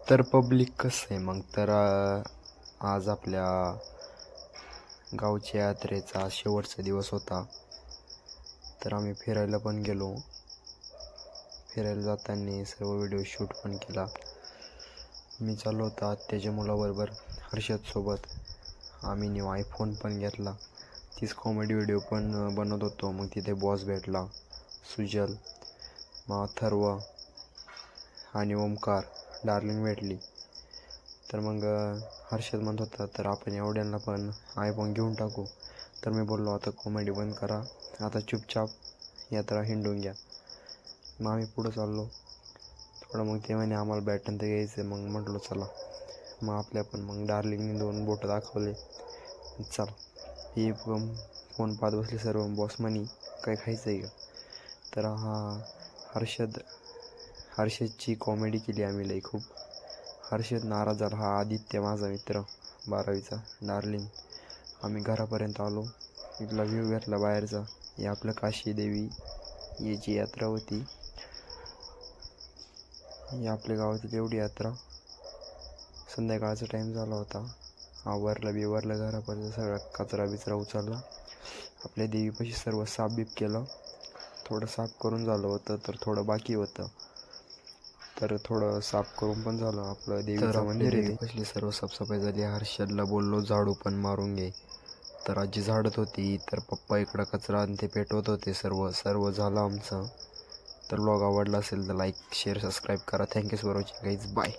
तर पब्लिक कसं आहे मग तर आज आपल्या गावच्या यात्रेचा शेवटचा दिवस होता. तर आम्ही फिरायला पण गेलो. फिरायला जाताना सर्व व्हिडिओ शूट पण केला. मी चाललो होता आत्याच्या मुलाबरोबर हर्षदसोबत. आम्ही न्यू आयफोन पण घेतला. तीच कॉमेडी व्हिडिओ पण बनवत होतो. मग तिथे बॉस भेटला, सुजल, मग अथर्व आणि ओमकार, डार्लिंग भेटली. तर मग हर्षद म्हणत होता तर आपण एवढ्यांना पण आयफोन घेऊन टाकू. तर मी बोललो आता कॉमेडी बंद करा, आता चुपचाप यात्रा हिंडून घ्या. मग आम्ही पुढं चाललो थोडं. मग ते म्हणे आम्हाला बॅटन तर घ्यायचं. मग म्हटलो चला. मग आपल्या पण मग डार्लिंगने 2 बोटं दाखवले. चला ही फोन पाहत बसले सर्व. बॉस म्हणे काय खायचं आहे का? तर हर्षदची कॉमेडी केली आम्ही लई खूप. हर्षद नाराज झाला. हा आदित्य माझा मित्र 12वीचा, डार्लिंग. आम्ही घरापर्यंत आलो. इथला व्ह्यू घेतला बाहेरचा. ही आपलं काशी देवी याची यात्रा होती. ही आपल्या गावातील एवढी यात्रा. संध्याकाळचा टाईम झाला होता. आवरलं घरापर्यंत सगळा कचरा बिचरा उचलला. आपल्या देवीपाशी सर्व साफबीफ केलं. थोडं साफ करून झालं होतं तर थोडं बाकी होतं. तर थोडं साफ करून पण झालं. आपलं देवीचं मंदिर आहे. देवीपाशी सर्व साफसफाई झाली. हर्षदला बोललो झाडू पण मारून घे. तर आजी झाडत होती. तर पप्पा इकडं कचरा आणि ते पेटवत होते. सर्व झालं आमचं. तर व्लॉग आवडला असेल तर लाईक शेअर सबस्क्राईब करा. Thank you for watching guys. Bye.